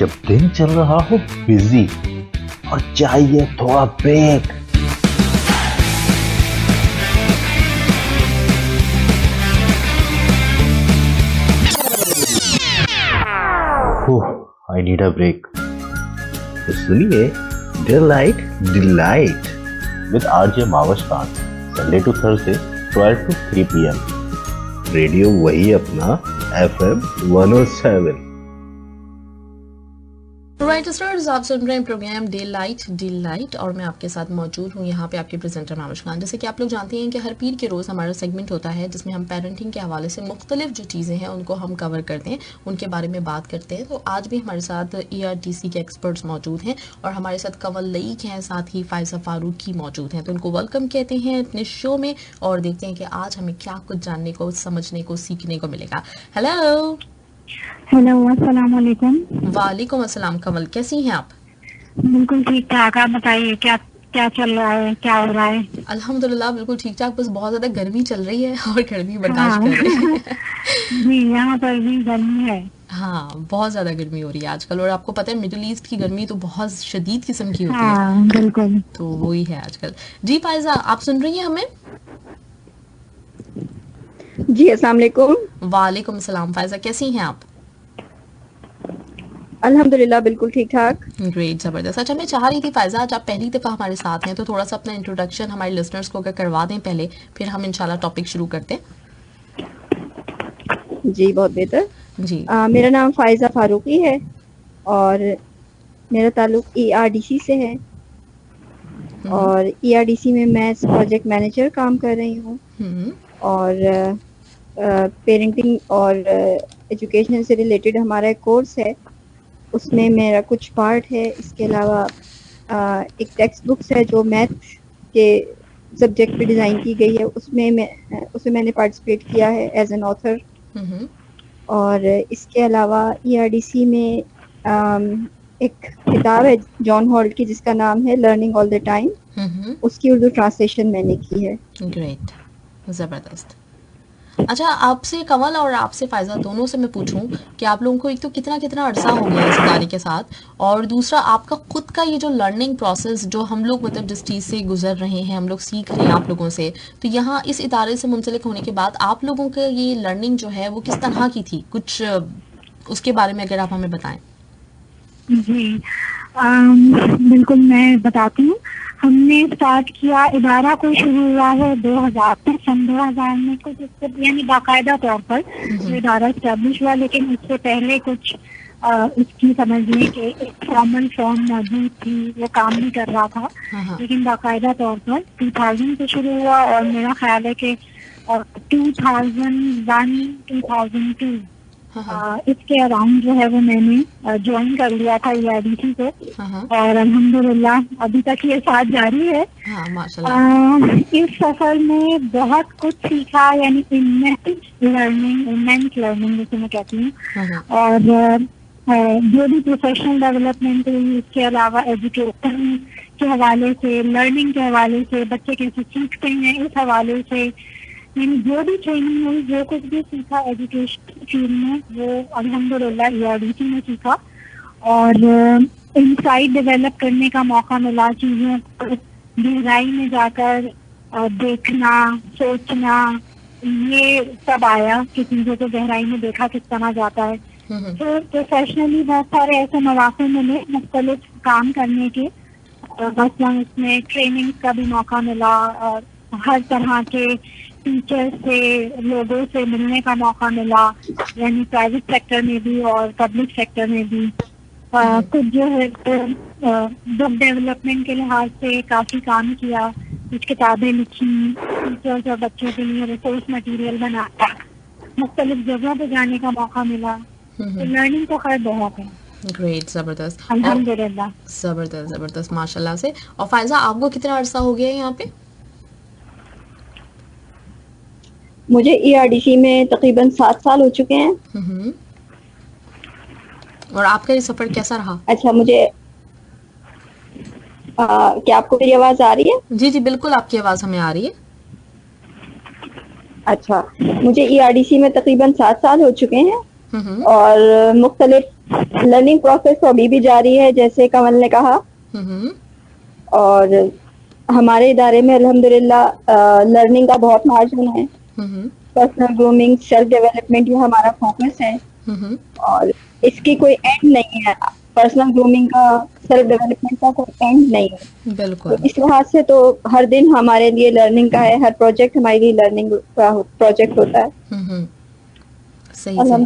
जब दिन चल रहा हो बिजी और चाहिए थोड़ा break. I need a break. तो सुनिए delight delight with RJ Mahvash Khan, Sunday to Thursday 12 to 3 PM। Radio वही अपना FM 107। राइट स्टार्स, आप सुन रहे हैं प्रोग्राम डिलाइट और मैं आपके साथ मौजूद हूँ यहाँ पे आपके प्रेजेंटर मावश खान। जैसे कि आप लोग जानते हैं कि हर पीर के रोज़ हमारा सेगमेंट होता है जिसमें हम पेरेंटिंग के हवाले से मुख्तलिफ जो चीज़ें हैं उनको हम कवर करते हैं, उनके बारे में बात करते हैं। तो आज भी हमारे साथ ERDC के एक्सपर्ट्स मौजूद हैं और हमारे साथ कंवल लईक हैं, साथ ही फायजा फारूकी मौजूद हैं। तो उनको वेलकम कहते हैं अपने शो में और देखते हैं कि आज हमें क्या कुछ जानने को, समझने को, सीखने को मिलेगा। हेलो अस्सलाम वालेकुम। वालेकुम अस्सलाम। कंवल, कैसी हैं आप? बिल्कुल ठीक ठाक। आप बताइए क्या क्या चल रहा है, क्या हो रहा है? अल्हम्दुलिल्लाह बिल्कुल ठीक ठाक, बस बहुत ज़्यादा गर्मी चल रही है और गर्मी बर्दाश्त कर रहे हैं। जी, यहाँ पर भी गर्मी है। हाँ, बहुत ज़्यादा गर्मी हो रही है आजकल और आपको पता है मिडिल ईस्ट की गर्मी तो बहुत शदीद किस्म की होती है। हाँ, बिल्कुल। तो वही है आजकल। जी फायजा, आप सुन रही हैं हमें? जी अस्सलाम वालेकुम। वालेकुम सलाम। फायजा, कैसी हैं आप? अल्हम्दुलिल्लाह बिल्कुल ठीक ठाक। ग्रेट, ज़बरदस्त। अच्छा, मैं चाह रही थी फायजा, आज आप पहली दफ़ा हमारे साथ हैं तो थोड़ा सा अपना इंट्रोडक्शन हमारे लिसनर्स को अगर करवा दें पहले, फिर हम इंशाल्लाह टॉपिक शुरू करते हैं। जी बहुत बेहतर जी। मेरा नाम फायजा फारूकी है और मेरा ताल्लुक ERDC से है और ERDC में मैं प्रोजेक्ट मैनेजर काम कर रही हूँ और पेरेंटिंग और एजुकेशन से रिलेटेड हमारा एक कोर्स है, उसमें मेरा कुछ पार्ट है। इसके अलावा एक टेक्स्ट बुक्स है जो मैथ के सब्जेक्ट पे डिज़ाइन की गई है, उसमें मैंने पार्टिसिपेट किया है एज एन ऑथर। और इसके अलावा ERDC में एक किताब है जॉन हॉल्ट की जिसका नाम है लर्निंग ऑल द टाइम, उसकी उर्दू ट्रांसलेशन मैंने की है। ग्रेट, ज़बरदस्त। अच्छा, आपसे कंवल और आपसे फायजा दोनों से मैं पूछूं कि आप लोगों को एक तो कितना अरसा हो गया इस इदारे के साथ, और दूसरा आपका खुद का ये जो लर्निंग प्रोसेस जो हम लोग मतलब जिस चीज़ से गुजर रहे हैं, हम लोग सीख रहे हैं आप लोगों से, तो यहाँ इस इदारे से मुंसलिक होने के बाद आप लोगों का ये लर्निंग जो है वो किस तरह की थी, कुछ उसके बारे में अगर आप हमें बताएं। जी, बिल्कुल मैं बताती हूँ। हमने स्टार्ट किया, इदारा को शुरू हुआ है 2000 में, सन 2000 में कुछ यानी बाकायदा तौर पर इदारा स्टैब्लिश हुआ, लेकिन उससे पहले कुछ इसकी समझ लें कि एक फॉर्मल फॉर्म मौजूद थी, वो काम नहीं कर रहा था। लेकिन बाकायदा तौर पर 2000 से शुरू हुआ और मेरा ख्याल है कि 2001-2002 इसके अराउंड जो है वो मैंने ज्वाइन कर लिया था ERDC को और अल्हम्दुलिल्लाह अभी तक ये साथ जारी है। इस सफर में बहुत कुछ सीखा, यानी इमेंस लर्निंग जिसे मैं कहती हूँ, और जो भी प्रोफेशनल डेवलपमेंट हुई, इसके अलावा एजुकेशन के हवाले से, लर्निंग के हवाले से, बच्चे कैसे सीखते हैं इस हवाले से, यानी जो भी ट्रेनिंग हुई, जो कुछ भी सीखा एजुकेशन फील्ड में, वो अल्हम्दुलिल्लाह ERDC में सीखा और इनसाइट डेवलप करने का मौका मिला। चीज़ों को गहराई में जाकर देखना, सोचना, ये सब आया कि चीज़ों को गहराई में देखा किस तरह जाता है। तो प्रोफेशनली बहुत सारे ऐसे मौके मिले मुख्तलिफ काम करने के, मसलन उसमें ट्रेनिंग का भी मौका मिला और हर तरह के टीचर से, लोगों से मिलने का मौका मिला, यानी प्राइवेट सेक्टर में भी और पब्लिक सेक्टर में भी। कुछ जो है बुक डेवलपमेंट के लिहाज से काफ़ी काम किया, कुछ किताबें लिखी, टीचर्स और बच्चों के लिए रिसोर्स मटेरियल बनाया, मुख्तलिफ जगहों पर जाने का मौका मिला। तो लर्निंग तो खैर बहुत है। ग्रेट, ज़बरदस्त, अल्हम्दुलिल्लाह, ज़बरदस्त माशाल्लाह से। और फायजा, आपको कितना अरसा हो गया है यहाँ पे? मुझे ERDC में तकरीबन 7 साल हो चुके हैं। और आपका ये सफर कैसा रहा? अच्छा, मुझे क्या आपको मेरी आवाज आ रही है? जी बिल्कुल, आपकी आवाज हमें आ रही है। अच्छा, मुझे ERDC में तकरीबन 7 साल हो चुके हैं और मुख्तलिफ लर्निंग प्रोसेस तो अभी भी जारी है, जैसे कमल ने कहा। और हमारे इदारे में अल्हम्दुलिल्लाह लर्निंग का बहुत मार्जिन है। पर्सनल ग्रूमिंग, सेल्फ डेवलपमेंट, ये हमारा फोकस है और इसकी कोई एंड नहीं है। पर्सनल ग्रूमिंग का, सेल्फ डेवलपमेंट का कोई एंड नहीं है। बिल्कुल। तो इस लिहाज से तो हर दिन हमारे लिए लर्निंग का है, हर प्रोजेक्ट हमारे लिए लर्निंग का प्रोजेक्ट होता है। सही से,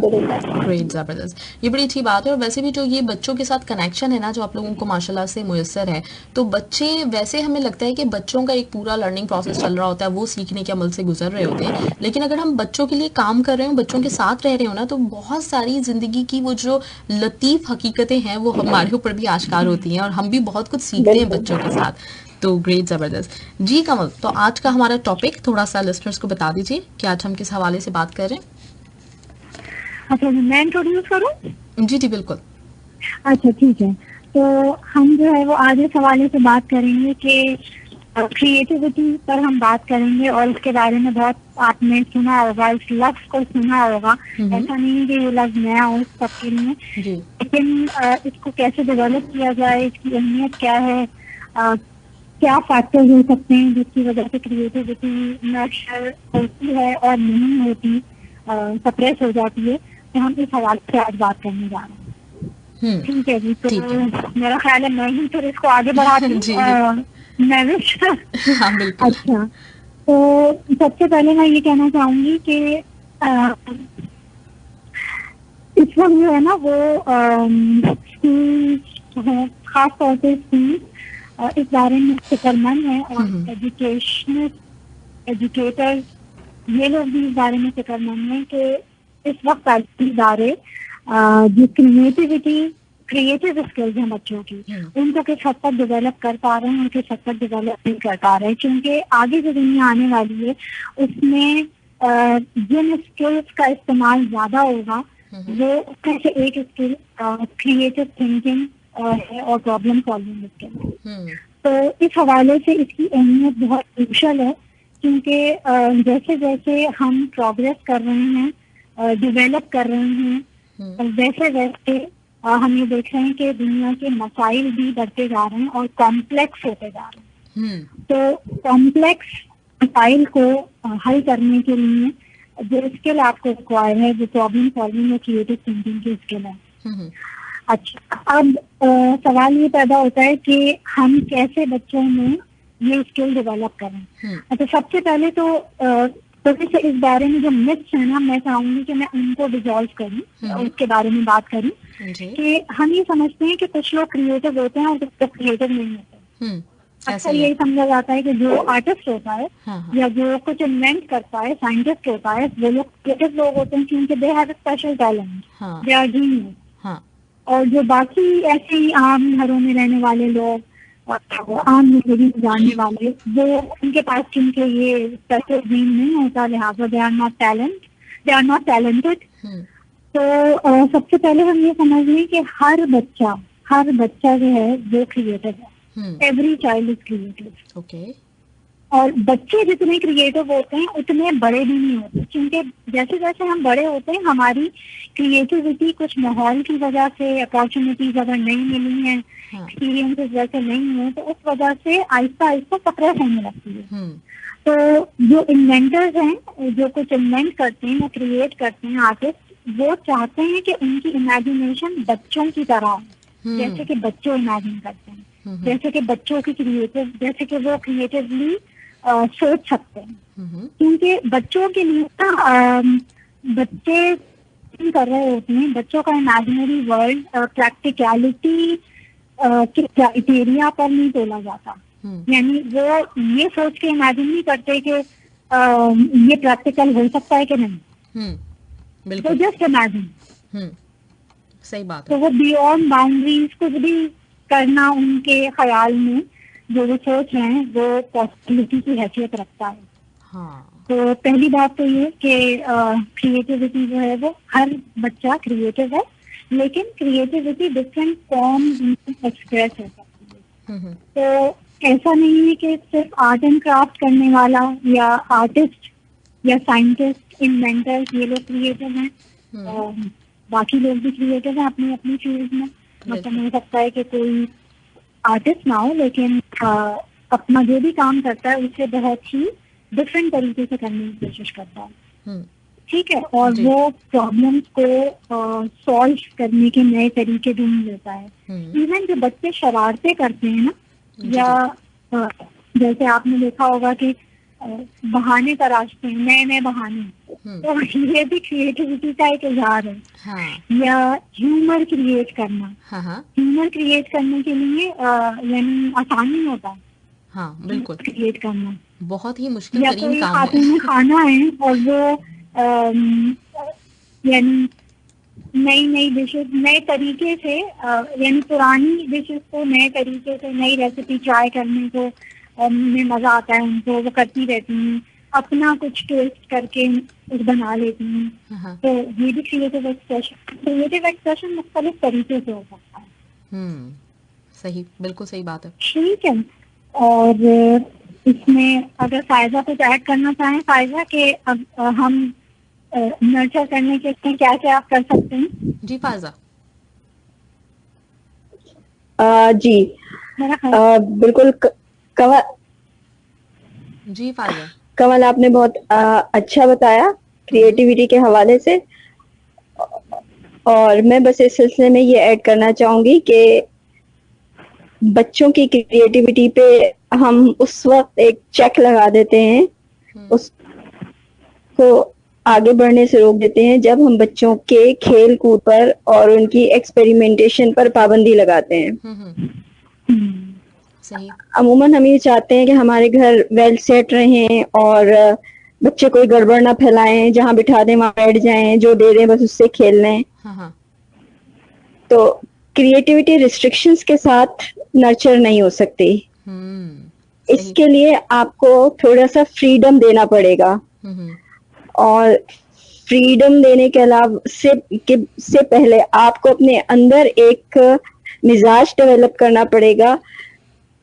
ग्रेट, ज़बरदस्त, ये बड़ी अच्छी बात है। और वैसे भी जो ये बच्चों के साथ कनेक्शन है ना, जो आप लोगों को माशाल्लाह से मुयस्सर है, तो बच्चे, वैसे हमें लगता है कि बच्चों का एक पूरा लर्निंग प्रोसेस चल रहा होता है, वो सीखने के अमल से गुजर रहे होते हैं। लेकिन अगर हम बच्चों के लिए काम कर रहे हो, बच्चों के साथ रह रहे हो ना, तो बहुत सारी ज़िंदगी की वो जो लतीफ़ हकीकतें हैं वो हमारे ऊपर भी आश्कार होती हैं और हम भी बहुत कुछ सीखते हैं बच्चों के साथ। तो ग्रेट, ज़बरदस्त जी। कमल, तो आज का हमारा टॉपिक थोड़ा सा लिसनर्स को बता दीजिए कि आज हम किस हवाले से बात कर रहे हैं। अच्छा, मैं इंट्रोड्यूस करूं? जी जी बिल्कुल। अच्छा, ठीक है। तो हम जो है वो आज इस हवाले से बात करेंगे कि क्रिएटिविटी पर हम बात करेंगे और इसके बारे में बहुत आपने सुना होगा, इस लफ्ज को सुना होगा। ऐसा नहीं है कि ये लफ्ज नया हो सबके लिए, लेकिन इसको कैसे डेवलप किया जाए, इसकी अहमियत क्या है, क्या फैक्टर्स हो सकते हैं जिसकी वजह से क्रिएटिविटी नर्चर होती है और नहीं होती, सप्रेस हो जाती है। तो हम इस हवाले से आज बात करने जा रहे हैं। ठीक है जी। तो मेरा ख्याल है मैं ही फिर इसको आगे बढ़ाती हूँ। हाँ, बिल्कुल। अच्छा, तो सबसे पहले मैं ये कहना चाहूंगी कि इस वक्त जो है ना वो स्कूल है, खास तौर से स्कूल इस बारे में फिक्रमंद है और एजुकेटर्स ये लोग भी इस बारे में फिक्रमंद है कि इस वक्त तालीमी इदारे जो क्रिएटिव स्किल्स हैं बच्चों की, उनको किस हद तक डेवलप कर पा रहे हैं और किस हद तक डेवलप नहीं कर पा रहे हैं। क्योंकि आगे जो दुनिया आने वाली है उसमें जिन स्किल्स का इस्तेमाल ज्यादा होगा वो उसमें से एक स्किल क्रिएटिव थिंकिंग है और प्रॉब्लम सॉल्विंग स्किल। तो इस हवाले से इसकी अहमियत बहुत क्रूशल है, क्योंकि जैसे जैसे हम प्रोग्रेस कर रहे हैं, डेवलप कर रहे हैं, वैसे वैसे हम ये देख रहे हैं कि दुनिया के मसाइल भी बढ़ते जा रहे हैं और कॉम्प्लेक्स होते जा रहे हैं। तो कॉम्प्लेक्स मसाइल को हल करने के लिए जो स्किल आपको रिक्वायर है वो प्रॉब्लम सॉल्विंग और क्रिएटिव थिंकिंग की स्किल है। अच्छा, अब सवाल ये पैदा होता है कि हम कैसे बच्चों में ये स्किल डेवलप करें। अच्छा, सबसे पहले तो से इस बारे में जो मिथ्स है ना, मैं चाहूंगी कि मैं उनको डिसॉल्व करूं, उसके बारे में बात करूं कि हम ये समझते हैं कि कुछ लोग क्रिएटिव होते हैं और कुछ लोग क्रिएटिव नहीं होते। अक्सर यही समझा जाता है कि जो आर्टिस्ट होता है या जो कुछ इन्वेंट करता है, साइंटिस्ट होता है, वो लोग क्रिएटिव लोग होते हैं क्योंकि they have special talent, they are genius. और जो बाकी ऐसे ही आम घरों में रहने वाले लोग, आम जिंदगी जानने वाले, वो उनके पास क्योंकि ये स्पेशल जीन नहीं होता, लिहाजा दे आर नॉट टैलेंटेड। तो सबसे पहले हम ये समझ लें कि हर बच्चा जो है वो क्रिएटिव है। Every child is creative. Okay. और बच्चे जितने क्रिएटिव होते हैं उतने बड़े भी नहीं होते, क्योंकि जैसे जैसे हम बड़े होते हैं हमारी क्रिएटिविटी कुछ माहौल की वजह से, अपॉर्चुनिटीज अगर नहीं मिली हैं, एक्सपीरियंसेस वैसे नहीं हुए, तो उस वजह से आहिस्ता आहिस्ता सप्रेस होने लगती है। तो जो इन्वेंटर्स हैं, जो कुछ इन्वेंट करते हैं या क्रिएट करते हैं आर्टिस्ट, वो चाहते हैं कि उनकी इमेजिनेशन बच्चों की तरह हो, जैसे कि बच्चे इमेजिन करते हैं, जैसे कि बच्चों की जैसे कि वो क्रिएटिवली सोच सकते हैं। क्योंकि बच्चों के लिए बच्चे कर रहे होते हैं, बच्चों का इमेजिनरी वर्ल्ड प्रैक्टिकलिटी के क्राइटेरिया पर नहीं तोला जाता। यानी वो ये सोच के इमेजिन नहीं करते कि ये प्रैक्टिकल हो सकता है कि नहीं, तो जस्ट इमेजिन। सही बात है। तो वो बियॉन्ड बाउंड्रीज कुछ भी करना उनके ख्याल में जो वो सोच रहे हैं वो पॉसिबिलिटी की हैसियत रखता है। तो पहली बात तो ये कि क्रिएटिविटी जो है वो हर बच्चा क्रिएटिव है, लेकिन क्रिएटिविटी डिफरेंट फॉर्म एक्सप्रेस हो सकती है। तो ऐसा नहीं है कि सिर्फ आर्ट एंड क्राफ्ट करने वाला या आर्टिस्ट या साइंटिस्ट, इन्वेंटर, ये लोग क्रिएटिव हैं। बाकी लोग भी क्रिएटिव हैं अपनी अपनी फील्ड में। मतलब हो सकता है कि कोई आर्टिस्ट ना हो लेकिन अपना जो भी काम करता है उससे बहुत ही डिफरेंट तरीके से करने की कोशिश करता है, ठीक है, और वो प्रॉब्लम्स को सॉल्व करने के नए तरीके ढूंढ लेता है। इवन जो बच्चे शरारतें करते हैं ना, या जैसे आपने देखा होगा कि बहाने तराशते हैं, नए नए बहाने, तो ये भी क्रिएटिविटी का एक इजहार है। या ह्यूमर क्रिएट करना, ह्यूमर क्रिएट करने के लिए यानी आसान नहीं होता। हाँ बिल्कुल, क्रिएट करना बहुत ही मुश्किल या तरीन कोई काम हाथों में खाना है और वो यानी नई नई डिशेज नए तरीके से यानी पुरानी डिशेज को नए तरीके से नई रेसिपी ट्राई करने को में मजा आता है उनको, वो करती रहती हैं, अपना कुछ टेस्ट करके कुछ बना लेती हैं। तो ये भी क्रिएटिव एक्सप्रेशन मुख्तलिफ तरीके से हो सकता है। सही, बिल्कुल सही बात है। ठीक है, और इसमें अगर फायदा कुछ ऐड करना चाहें, फायदा कि अब हम नर्चर करने के लिए क्या क्या आप कर सकते हैं? जी फायजा। जी बिल्कुल जी फायजा। कमल, आपने बहुत अच्छा बताया क्रिएटिविटी के हवाले से, और मैं बस इस सिलसिले में ये ऐड करना चाहूंगी कि बच्चों की क्रिएटिविटी पे हम उस वक्त एक चेक लगा देते हैं, उसको आगे बढ़ने से रोक देते हैं जब हम बच्चों के खेल कूद पर और उनकी एक्सपेरिमेंटेशन पर पाबंदी लगाते हैं। सही। अमूमन हम ये चाहते हैं कि हमारे घर वेल सेट रहें और बच्चे कोई गड़बड़ ना फैलाएं, जहां बिठा दें वहां बैठ जाएं, जो दे दें बस उससे खेल लें। तो क्रिएटिविटी रिस्ट्रिक्शंस के साथ नर्चर नहीं हो सकती। इसके लिए आपको थोड़ा सा फ्रीडम देना पड़ेगा, और फ्रीडम देने के अलावा से पहले आपको अपने अंदर एक मिजाज डेवलप करना पड़ेगा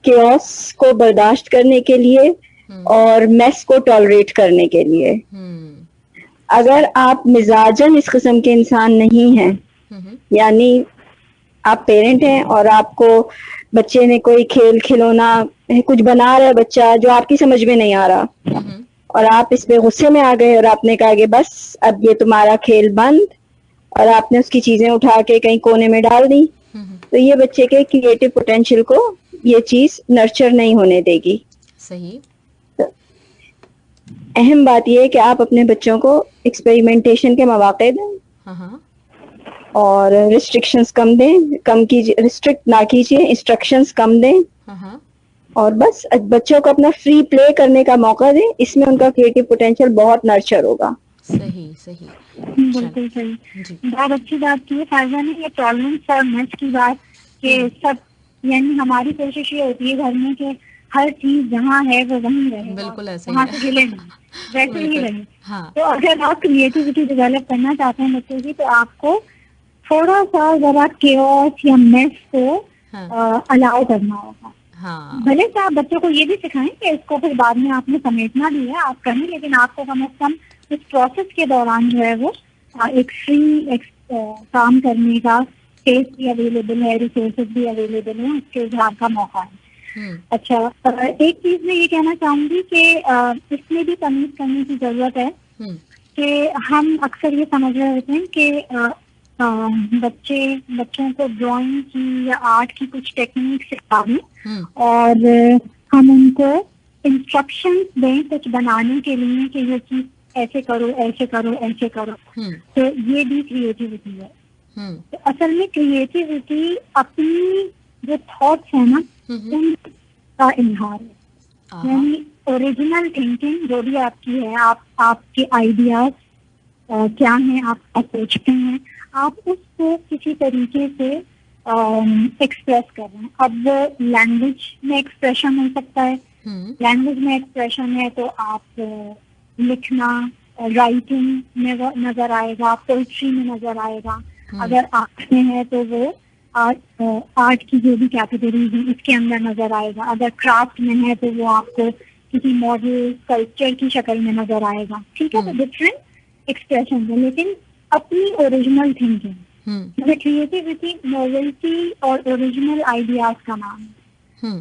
केओस को बर्दाश्त करने के लिए और मेस को टॉलरेट करने के लिए। अगर आप मिजाजन इस किस्म के इंसान नहीं हैं, यानी आप पेरेंट हैं और आपको बच्चे ने कोई खेल खिलौना कुछ बना रहा है बच्चा जो आपकी समझ में नहीं आ रहा, और आप इस पे गुस्से में आ गए और आपने कहा कि बस अब ये तुम्हारा खेल बंद, और आपने उसकी चीजें उठा के कहीं कोने में डाल दी, तो ये बच्चे के क्रिएटिव पोटेंशियल को ये चीज नर्चर नहीं होने देगी। सही। तो अहम बात ये है कि आप अपने बच्चों को एक्सपेरिमेंटेशन के मौके दें और रिस्ट्रिक्शंस कम दें, कम कीजिए, रिस्ट्रिक्ट ना कीजिए, इंस्ट्रक्शंस कम दें, और बस बच्चों को अपना फ्री प्ले करने का मौका दें। इसमें उनका क्रिएटिव पोटेंशियल बहुत नर्चर होगा। सही सही, बिल्कुल सही। बहुत अच्छी बात की है फायजा ने, ये टॉलरेंस और मैच की बात कि सब, यानी हमारी कोशिश ये होती है घर में कि हर चीज जहाँ है वो वहीं रहे, बिल्कुल ऐसे वहाँ से हिले नहीं, वैसे ही रहे। हाँ। तो अगर आप क्रिएटिविटी डेवलप करना चाहते हैं बच्चों की, तो आपको थोड़ा सा जरा केओस या मेस को अलाउ करना होगा। भले से आप बच्चों को ये भी सिखाएं कि इसको फिर बाद में आपने समेटना भी है, आप करें, लेकिन आपको कम से कम इस प्रोसेस के दौरान जो है वो एक फ्री काम करने का स्पेस भी अवेलेबल है, रिसोर्सेज भी अवेलेबल है, उसके इजहार का मौका है। अच्छा, एक चीज मैं ये कहना चाहूंगी कि इसमें भी तमीज करने की जरूरत है कि हम अक्सर ये समझ रहे होते हैं कि बच्चों को ड्राइंग की या आर्ट की कुछ टेक्निक सिखा दें और हम उनको इंस्ट्रक्शंस दें कुछ बनाने के लिए कि ये चीज ऐसे करो, ऐसे करो, ऐसे करो। तो ये भी क्रिएटिविटी है। तो असल में क्रिएटिविटी अपनी जो थॉट्स है ना उनका इजहार है, यानी ओरिजिनल थिंकिंग जो भी आपकी है, आपके आइडियाज क्या हैं, आप सोचते हैं, आप उसको किसी तरीके से एक्सप्रेस कर रहे हैं। अब लैंग्वेज में एक्सप्रेशन हो सकता है, लैंग्वेज में एक्सप्रेशन है तो आप लिखना, राइटिंग में नजर आएगा, पोइट्री में नजर आएगा। अगर आर्ट में है तो वो आर्ट की जो भी कैटेगरीज है उसके अंदर नजर आएगा। अगर क्राफ्ट में है तो वो आपको किसी मॉडल स्कल्पचर की शक्ल में नजर आएगा। ठीक है, तो डिफरेंट एक्सप्रेशन है, लेकिन अपनी ओरिजिनल थिंकिंग। क्रिएटिविटी नोवेल्टी और ओरिजिनल आइडियाज का नाम है।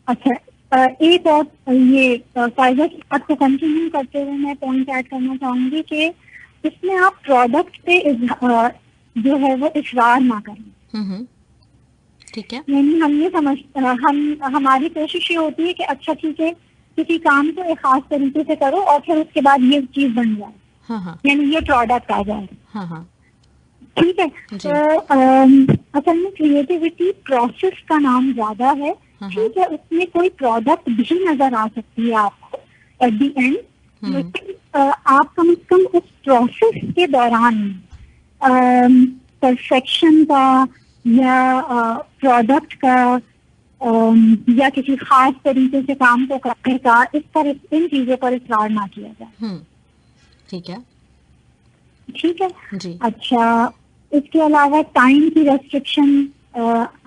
अच्छा, एक और ये फाइबर की बात को कंटिन्यू करते हुए मैं पॉइंट ऐड करना चाहूंगी कि इसमें आप प्रोडक्ट पे जो है वो इसरार ना करें। ठीक है। यानी हम ये हमारी कोशिश ये होती है कि अच्छा ठीक है, किसी काम को एक खास तरीके से करो और फिर उसके बाद ये चीज बन जाए। यानी ये प्रोडक्ट आ जाए। ठीक है। तो असल में क्रिएटिविटी प्रोसेस का नाम ज्यादा है। ठीक है, उसमें कोई प्रोडक्ट भी नजर आ सकती है आपको एट द एंड, लेकिन आप कम से कम उस प्रोसेस के दौरान परफेक्शन का या प्रोडक्ट का या किसी खास तरीके से काम को करने का इन चीजों पर इसरार ना किया जाए। ठीक है। ठीक है जी। अच्छा, इसके अलावा टाइम की रेस्ट्रिक्शन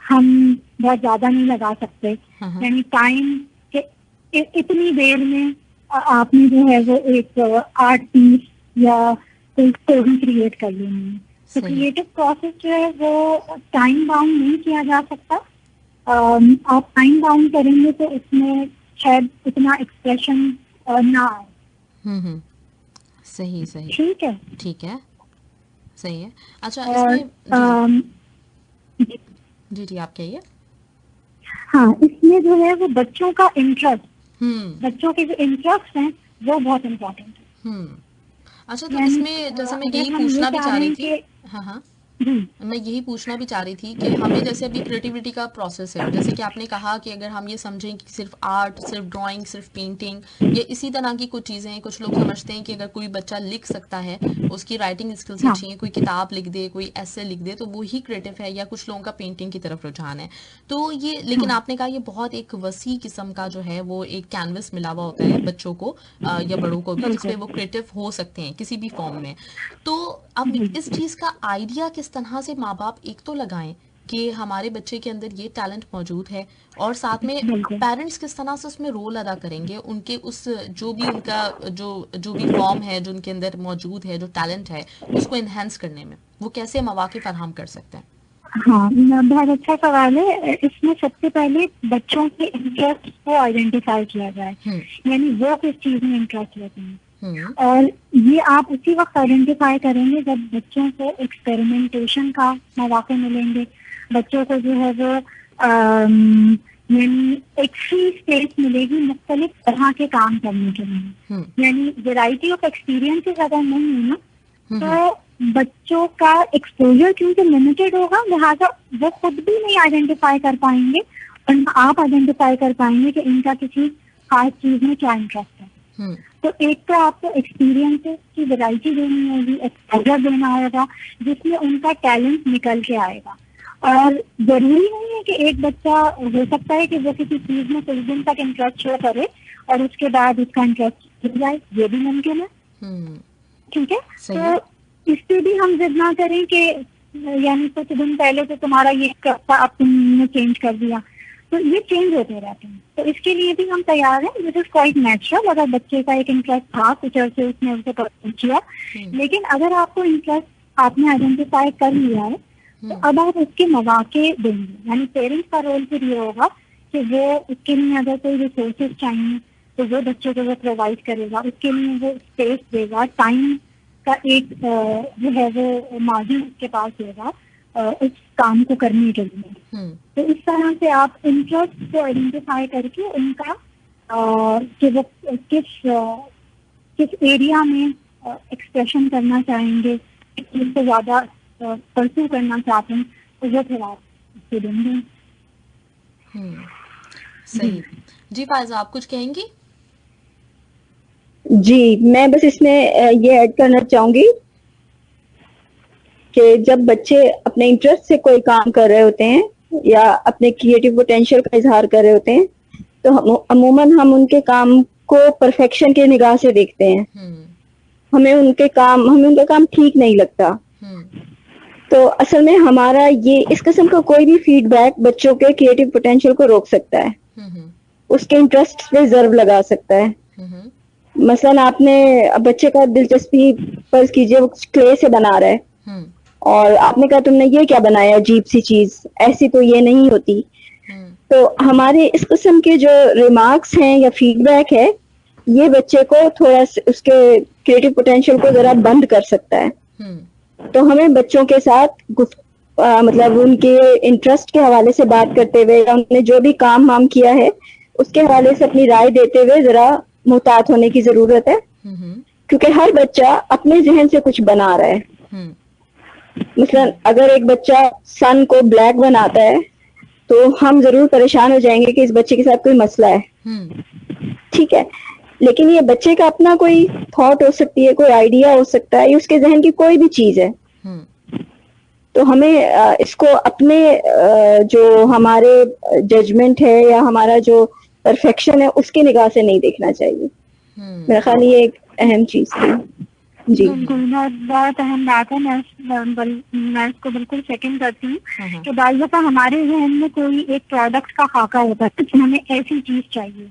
हम बहुत ज्यादा नहीं लगा सकते। यानी टाइम के इतनी देर में आपने जो है वो एक आर्ट पीस या कोई स्टोरी क्रिएट कर लेनी है। तो क्रिएटिव प्रोसेस जो है वो टाइम बाउंड नहीं किया जा सकता। आप टाइम बाउंड करेंगे तो इसमें शायद उतना एक्सप्रेशन ना आए। सही। ठीक है। ठीक है, सही है। अच्छा, इसमें जी आप कहिए। हाँ, इसमें जो है वो बच्चों का इंटरेस्ट, बच्चों के जो इंटरेस्ट हैं वो बहुत इम्पोर्टेंट है। अच्छा, तो इसमें जैसे मैं यही पूछना भी चाह रही थी। हाँ, मैं यही पूछना भी चाह रही थी कि हमें जैसे अभी क्रिएटिविटी का प्रोसेस है, जैसे कि आपने कहा कि अगर हम ये समझें कि सिर्फ आर्ट, सिर्फ ड्राइंग, सिर्फ पेंटिंग या इसी तरह की कुछ चीज़ें हैं, कुछ लोग समझते हैं कि अगर कोई बच्चा लिख सकता है, उसकी राइटिंग स्किल्स अच्छी हैं, कोई किताब लिख दे, कोई ऐसे लिख दे, तो वो ही क्रिएटिव है, या कुछ लोगों का पेंटिंग की तरफ रुझान है। तो ये, लेकिन आपने कहा ये बहुत एक वसी किस्म का जो है वो एक कैनवस मिला हुआ होता है बच्चों को या बड़ों को भी, जिसपे वो क्रिएटिव हो सकते हैं किसी भी फॉर्म में। तो अब इस चीज़ का आइडिया किस तरह से माँ बाप एक तो लगाएं कि हमारे बच्चे के अंदर ये टैलेंट मौजूद है, और साथ में पेरेंट्स किस तरह से उसमें रोल अदा करेंगे, उनके उस जो भी उनका जो भी फॉर्म है जो उनके अंदर मौजूद है, जो टैलेंट है, उसको इनहेंस करने में वो कैसे मौके फराहम कर सकते हैं? हाँ, बहुत अच्छा सवाल है। इसमें सबसे पहले बच्चों के इंटरेस्ट को आइडेंटिफाई किया जाए, यानी वो किस चीज में इंटरेस्ट लेते हैं। और ये आप उसी वक्त आइडेंटिफाई करेंगे जब बच्चों को एक्सपेरिमेंटेशन का मौके मिलेंगे, बच्चों को जो है वो यानी एक फ्री स्पेस मिलेगी मुख्तलिफ तरह के काम करने के लिए। यानी वैरायटी ऑफ एक्सपीरियंसेस अगर नहीं है ना, तो बच्चों का एक्सपोजर क्योंकि लिमिटेड होगा, लिहाजा वो खुद भी नहीं आइडेंटिफाई कर पाएंगे और आप आइडेंटिफाई कर पाएंगे कि इनका किसी खास चीज में क्या इंटरेस्ट है। तो एक तो आपको एक्सपीरियंसेस की वैरायटी देनी होगी, एक्सपोजर देना होगा जिसमें उनका टैलेंट निकल के आएगा। और जरूरी नहीं है कि एक बच्चा, हो सकता है कि वो किसी चीज में कुछ दिन तक इंटरेस्ट शो करे और उसके बाद उसका इंटरेस्ट छूट जाए, ये भी मुमकिन है। ठीक है, तो इस पे भी हम जिद ना करें कि यानी कुछ दिन पहले तो तुम्हारा ये था, अब तुमने चेंज कर दिया, तो ये चेंज होते रहते हैं। तो इसके लिए भी हम तैयार हैं, दिस इज क्वाइट नेचुरल। अगर बच्चे का एक इंटरेस्ट था कुछ अर्से उसने उसे परस्यू किया, लेकिन अगर आपको इंटरेस्ट आपने आइडेंटिफाई कर लिया है तो अब आप उसके मौके देंगे। यानी पेरेंट्स का रोल फिर ये होगा कि वो उसके लिए अगर कोई रिसोर्सेज चाहिए तो वो बच्चे को वो प्रोवाइड करेगा, उसके लिए वो स्पेस देगा, टाइम का एक जो है वो मार्जिन उसके पास होगा उस काम को करने के लिए। तो इस तरह से आप इंटरेस्ट को आइडेंटिफाई करके उनका कि वो किस एरिया में एक्सप्रेशन करना चाहेंगे, जिससे ज्यादा परस्यू करना चाहते हैं, तो वो फिर आप उसको देंगे। सही जी। फायजा, आप कुछ कहेंगी? जी, मैं बस इसमें ये ऐड करना चाहूंगी कि जब बच्चे अपने इंटरेस्ट से कोई काम कर रहे होते हैं या अपने क्रिएटिव पोटेंशियल का इजहार कर रहे होते हैं, तो अमूमन हम उनके काम को परफेक्शन के निगाह से देखते हैं। हमें उनका काम ठीक नहीं लगता। तो असल में हमारा ये इस किस्म का कोई भी फीडबैक बच्चों के क्रिएटिव पोटेंशियल को रोक सकता है, उसके इंटरेस्ट पे जर्ब लगा सकता है। मसलन आपने बच्चे का दिलचस्पी फर्ज कीजिए वो क्ले से बना रहा है, और आपने कहा तुमने ये क्या बनाया अजीब सी चीज, ऐसी तो ये नहीं होती। तो हमारे इस किस्म के जो रिमार्क्स हैं या फीडबैक है, ये बच्चे को थोड़ा उसके क्रिएटिव पोटेंशियल को जरा बंद कर सकता है। तो हमें बच्चों के साथ मतलब उनके इंटरेस्ट के हवाले से बात करते हुए या उन्होंने जो भी काम वाम किया है उसके हवाले से अपनी राय देते हुए जरा मुहतात होने की जरूरत है, क्योंकि हर बच्चा अपने जहन से कुछ बना रहा है। मसलन अगर एक बच्चा सन को ब्लैक बनाता है तो हम जरूर परेशान हो जाएंगे कि इस बच्चे के साथ कोई मसला है, ठीक है, लेकिन ये बच्चे का अपना कोई थॉट हो सकती है, कोई आइडिया हो सकता है, ये उसके जहन की कोई भी चीज है। तो हमें इसको अपने जो हमारे जजमेंट है या हमारा जो परफेक्शन है उसकी निगाह से नहीं देखना चाहिए। मेरा ख्याल ये एक अहम चीज थी। जी बहुत अहम बात है। मैं इसको बिल्कुल सेकंड करती हूँ कि बार दफा हमारे जहन में कोई एक प्रोडक्ट का खाका होता है कि हमें ऐसी चीज चाहिए,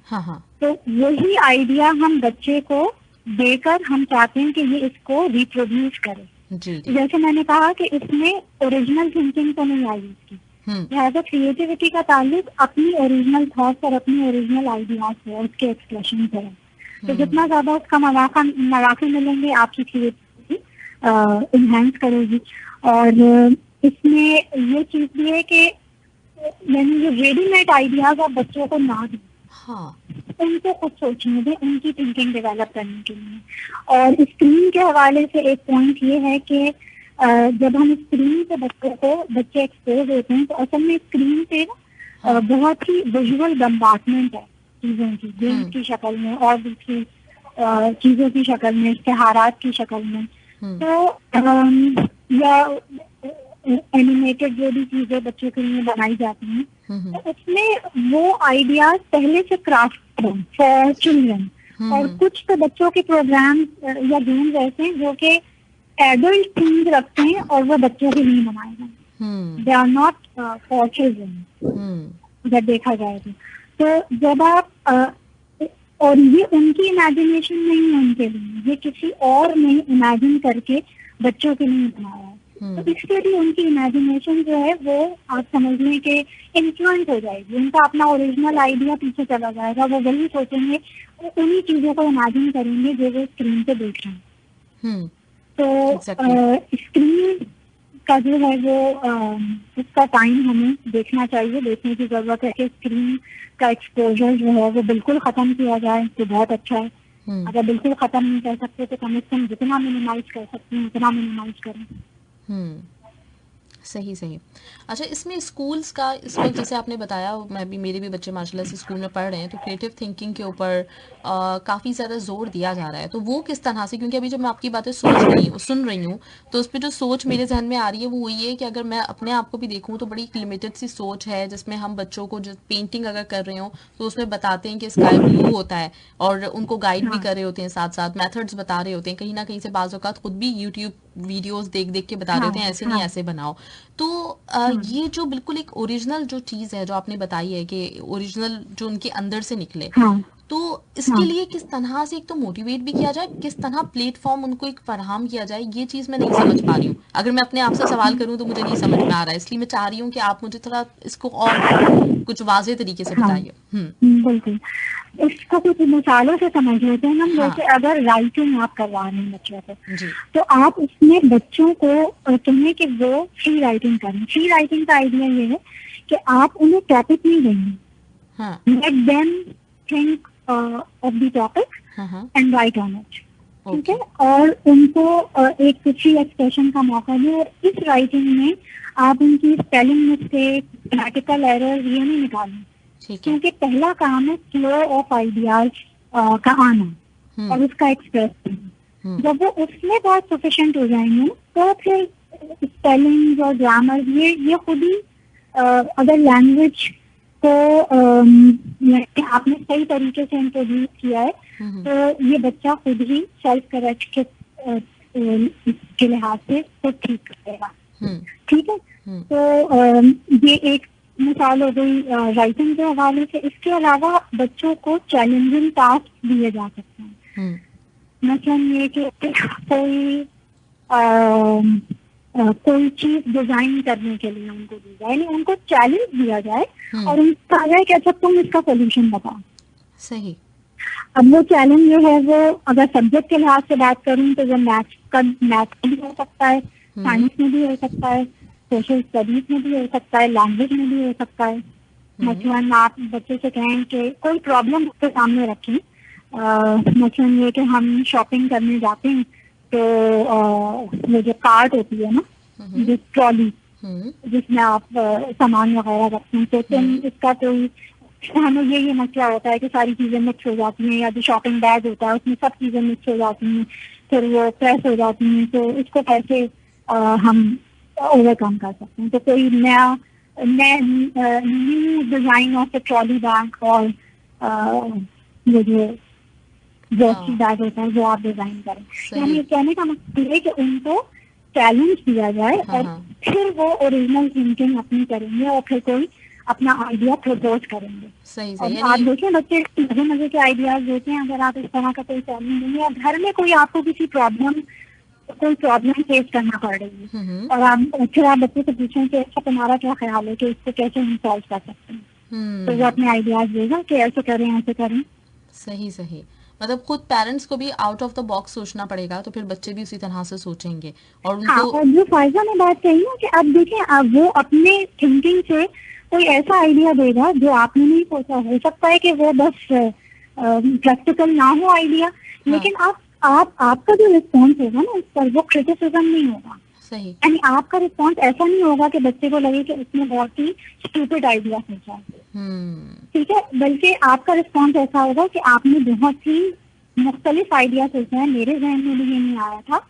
तो वही आइडिया हम बच्चे को देकर हम चाहते हैं कि ये इसको रिप्रोड्यूस करे। जैसे मैंने कहा कि इसमें ओरिजिनल थिंकिंग तो नहीं आई इसकी, लिहाजा क्रिएटिविटी का ताल्लुक अपनी ओरिजिनल थॉट्स और अपनी ओरिजिनल आइडियाज से, उसके एक्सप्रेशन से है। तो जितना ज्यादा उसका मौके मिलेंगे आपकी क्रिएटिविटी इन्हेंस करेगी। और इसमें ये चीज भी है कि यानी जो रेडीमेड आइडियाज आप बच्चों को ना दें, उनको कुछ सोचने दें, उनकी थिंकिंग डेवलप करने के लिए। और स्क्रीन के हवाले से एक पॉइंट ये है कि जब हम स्क्रीन पे बच्चे एक्सपोज होते हैं तो असल में स्क्रीन पे बहुत ही विजुअल बम्बार्डमेंट है चीजों की, गेम्स की शक्ल में और दूसरी चीजों की शक्ल में, इश्तेहारात की शक्ल में, तो या एनिमेटेड जो भी चीजें बच्चों के लिए बनाई जाती हैं, तो उसमें वो आइडियाज पहले से क्राफ्ट फॉर चिल्ड्रन। और कुछ तो बच्चों के प्रोग्राम या गेम्स ऐसे हैं जो कि एडल्ट थीम्स रखते हैं और वो बच्चों के लिए बनाए गए, they are not for children अगर देखा जाए तो जब आप और ये उनकी इमेजिनेशन नहीं है उनके लिए, ये किसी और ने इमेजिन करके बच्चों के लिए बनाया है, तो इसके लिए उनकी इमेजिनेशन जो है वो आप समझ लें कि इन्फ्लुएंस हो जाएगी, उनका अपना ओरिजिनल आइडिया पीछे चला जाएगा, वो वही सोचेंगे, उन्हीं चीजों को इमेजिन करेंगे जो वो स्क्रीन पे देख रहे हैं। तो स्क्रीन का जो है वो उसका टाइम हमें देखना चाहिए, देखने की जरूरत है कि स्क्रीन का एक्सपोजर जो है वो बिल्कुल खत्म किया जाए तो बहुत अच्छा है। अगर बिल्कुल खत्म नहीं कर सकते तो कम से कम जितना मिनिमाइज कर सकते हैं उतना मिनिमाइज करें। सही। अच्छा, इसमें स्कूल्स का इस वक्त जैसे आपने बताया, मेरे भी बच्चे माशाल्लाह से स्कूल में पढ़ रहे हैं, तो क्रिएटिव थिंकिंग के ऊपर काफ़ी ज़्यादा जोर दिया जा रहा है। तो वो किस तरह से, क्योंकि अभी जब मैं आपकी बातें सुन रही हूँ तो उस पर जो सोच मेरे जहन में आ रही है वो वही है कि अगर मैं अपने आप को भी देखूँ तो बड़ी लिमिटेड सी सोच है, जिसमें हम बच्चों को जो पेंटिंग अगर कर रहे हो तो उसमें बताते हैं कि स्काई ब्लू होता है और उनको गाइड भी कर रहे होते हैं, साथ साथ मेथड्स बता रहे होते हैं, कहीं ना कहीं से बाज़ औक़ात खुद भी यूट्यूब वीडियोस देख के बता रहे होते हैं ऐसे नहीं ऐसे बनाओ। तो ये जो बिल्कुल एक ओरिजिनल जो चीज़ है जो आपने बताई है कि ओरिजिनल जो उनके अंदर से निकले, तो इसके लिए किस तरह से एक तो मोटिवेट भी किया जाए, किस तरह प्लेटफॉर्म उनको एक फराहम किया जाए, ये चीज़ मैं नहीं समझ पा रही हूँ। अगर मैं अपने आप से सवाल करूँ तो मुझे नहीं समझ में आ रहा है, इसलिए मैं चाह रही हूँ कि आप मुझे थोड़ा इसको और कुछ वाज़ेह तरीके से बताइए। बिल्कुल, इसको कुछ मिसालों से समझ लेते हैं हम। जैसे अगर राइटिंग आप करवा रहे हैं बच्चों को, तो आप उसमें बच्चों को कहें कि वो फ्री राइटिंग करें। फ्री राइटिंग का आइडिया ये है कि आप उन्हें टॉपिक नहीं देंगे, let them think of the topic and write on it, ठीक है, और उनको एक फ्री एक्सप्रेशन का मौका दें। और इस राइटिंग में आप उनकी स्पेलिंग मिस्टेक, ग्रामेटिकल एरर ये नहीं निकालें, क्योंकि पहला काम है फ्लो ऑफ आइडियाज का आना और उसका एक्सप्रेस करना। जब वो उसमें बहुत सफिशिएंट हो जाएंगे तो फिर स्पेलिंग और ग्रामर ये खुद ही अगर लैंग्वेज तो आपने सही तरीके से इंट्रोड्यूस किया है तो ये बच्चा खुद ही सेल्फ करेक्ट के लिहाज से तो ठीक करेगा, ठीक है। तो ये एक मिसाल हो गई राइटिंग के हवाले से। इसके अलावा बच्चों को चैलेंजिंग टास्क दिए जा सकते हैं, मतलब ये कि कोई कोई चीज डिजाइन करने के लिए उनको दी जाए, यानी उनको चैलेंज दिया जाए और उनको कहा जाए कि अच्छा तुम इसका सोल्यूशन बताओ। सही। अब वो चैलेंज जो है वो अगर सब्जेक्ट के लिहाज से बात करूं तो वो मैथ में भी हो सकता है, साइंस में भी हो सकता है, सोशल स्टडीज में भी हो सकता है, लैंग्वेज में भी हो सकता है। मसलन आप बच्चे से कहें कि कोई प्रॉब्लम उसके सामने रखें, मसलन ये कि हम शॉपिंग करने जाते हैं तो वो जो कार्ट होती है ना, जो ट्रॉली जिसमें आप सामान वगैरह रखते हैं, तो तुम इसका कोई हमें ये मसला होता है कि सारी चीजें मिक्स हो जाती हैं, या जो शॉपिंग बैग होता है उसमें सब चीजें मिक्स हो जाती हैं, फिर वो प्रेस हो जाती हैं, तो इसको कैसे हम ओवरकम कर सकते हैं। तो कोई new design of the trolley bag और वो जो ग्रोसरी बैग होता है वो आप डिजाइन करें। यानी कहने का मतलब है कि उनको चैलेंज दिया जाए और फिर वो ओरिजिनल थिंकिंग अपनी करेंगे और फिर कोई अपना आइडिया प्रपोज करेंगे। सही और आप देखें बच्चे मजे मजे के आइडियाज देते हैं, अगर आप इस तरह का कोई चैलेंज देंगे या घर में कोई आपको कोई प्रॉब्लम फेस करना पड़ रही है और फिर आप बच्चे से पूछें कि अच्छा तुम्हारा क्या ख्याल है कि इसको कैसे हम सॉल्व कर सकते हैं, तो वो अपने आइडियाज देगा कि ऐसे करें। सही सही। मतलब खुद पेरेंट्स को भी आउट ऑफ द बॉक्स सोचना पड़ेगा, तो फिर बच्चे भी उसी तरह से सोचेंगे और उनको और जो फायदा ने बात कही ना कि अब देखें अब वो अपने थिंकिंग से कोई ऐसा आइडिया देगा जो आपने नहीं सोचा। हो सकता है कि वो बस प्रैक्टिकल ना हो आइडिया, लेकिन आपका जो रिस्पॉन्स होगा ना उस पर वो क्रिटिसिज्म नहीं होगा। सही। यानी आपका रिस्पॉन्स ऐसा नहीं होगा कि बच्चे को लगे कि उसने बहुत ही स्टूपिड आइडिया सोचा, ठीक है, बल्कि आपका रिस्पॉन्स ऐसा होगा कि आपने बहुत ही मुख्तलिफ आइडिया सोचा है, मेरे जहन में भी ये नहीं आया था,